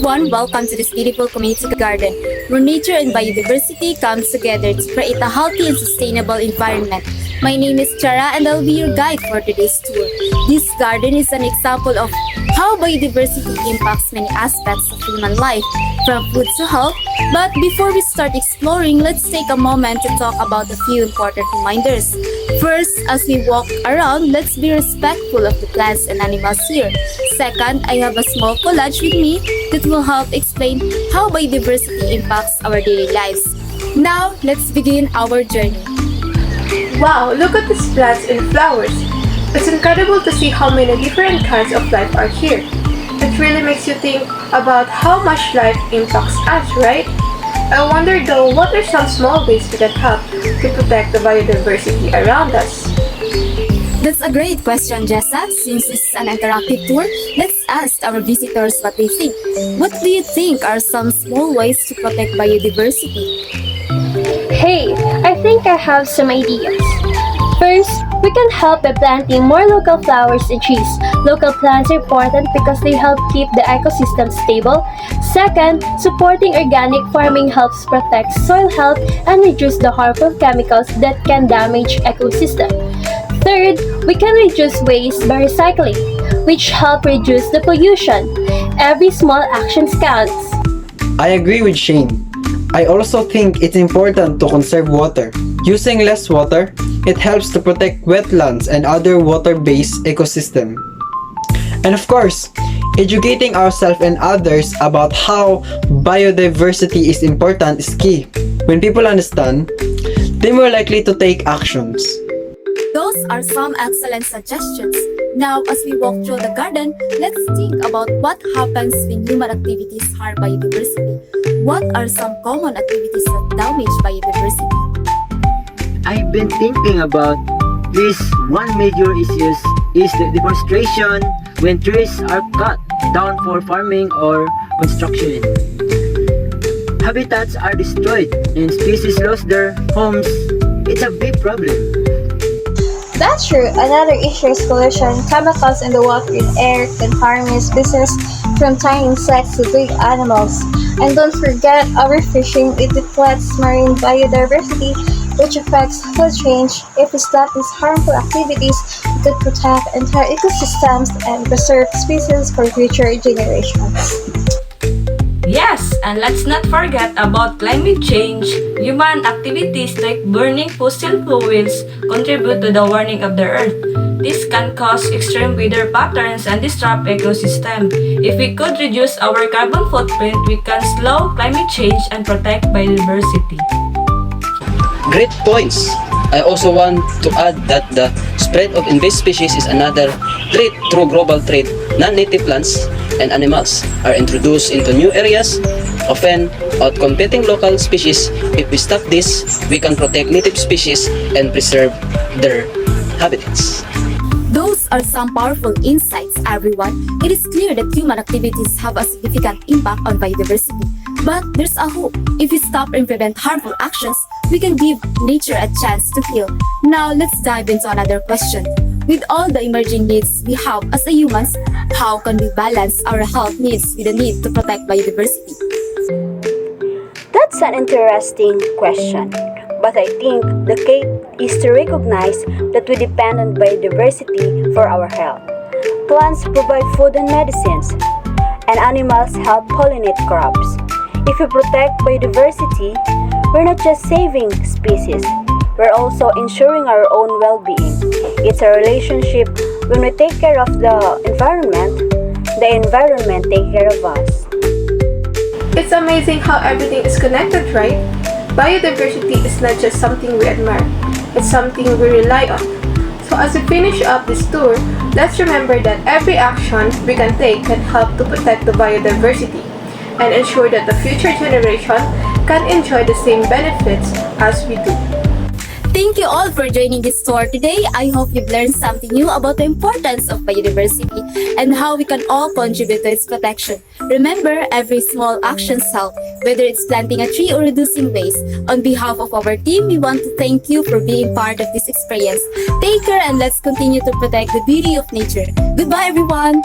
everyone, welcome to this beautiful community garden where nature and biodiversity comes together to create a healthy and sustainable environment. My name is Chara and I'll be your guide for today's tour. This garden is an example of how biodiversity impacts many aspects of human life, from food to health. But before we start exploring, let's take a moment to talk about a few important reminders. First, as we walk around, let's be respectful of the plants and animals here. Second, I have a small collage with me that will help explain how biodiversity impacts our daily lives. Now, let's begin our journey. Wow, look at these plants and flowers. It's incredible to see how many different kinds of life are here. It really makes you think about how much life impacts us, right? I wonder though, what are some small ways we can help to protect the biodiversity around us? That's a great question, Jessa. Since this is an interactive tour, let's ask our visitors what they think. What do you think are some small ways to protect biodiversity? Hey, I think I have some ideas. First, we can help by planting more local flowers and trees. Local plants are important because they help keep the ecosystem stable. Second, supporting organic farming helps protect soil health and reduce the harmful chemicals that can damage ecosystem. Third, we can reduce waste by recycling, which help reduce the pollution. Every small action counts. I agree with Shane. I also think it's important to conserve water. Using less water, it helps to protect wetlands and other water-based ecosystem. And of course, educating ourselves and others about how biodiversity is important is key. When people understand, they're more likely to take actions. Those are some excellent suggestions. Now, as we walk through the garden, let's think about what happens when human activities harm biodiversity. What are some common activities that damage biodiversity? I've been thinking about this. One major issue is the deforestation when trees are cut down for farming or construction. Habitats are destroyed and species lose their homes. It's a big problem. That's true. Another issue is pollution. Chemicals in the water and air can harm species from tiny insects to big animals. And don't forget, overfishing, it depletes marine biodiversity, which affects food change. If we stop these harmful activities, we could protect entire ecosystems and preserve species for future generations. Yes, and let's not forget about climate change. Human activities like burning fossil fuels contribute to the warming of the earth. This can cause extreme weather patterns and disrupt ecosystem. If we could reduce our carbon footprint, we can slow climate change and protect biodiversity. Great points! I also want to add that the spread of invasive species is another threat through global trade. Non-native plants and animals are introduced into new areas, often outcompeting local species. If we stop this, we can protect native species and preserve their habitats. Those are some powerful insights, everyone. It is clear that human activities have a significant impact on biodiversity. But there's a hope. If we stop and prevent harmful actions, we can give nature a chance to heal. Now, let's dive into another question. With all the emerging needs we have as a humans, how can we balance our health needs with the need to protect biodiversity? That's an interesting question. But I think the key is to recognize that we depend on biodiversity for our health. Plants provide food and medicines, and animals help pollinate crops. If we protect biodiversity, we're not just saving species, we're also ensuring our own well-being. It's a relationship. When we take care of the environment takes care of us. It's amazing how everything is connected, right? Biodiversity is not just something we admire, it's something we rely on. So as we finish up this tour, let's remember that every action we can take can help to protect the biodiversity and ensure that the future generation can enjoy the same benefits as we do. Thank you all for joining this tour today. I hope you've learned something new about the importance of biodiversity and how we can all contribute to its protection. Remember, every small action helps, whether it's planting a tree or reducing waste. On behalf of our team, we want to thank you for being part of this experience. Take care and let's continue to protect the beauty of nature. Goodbye, everyone!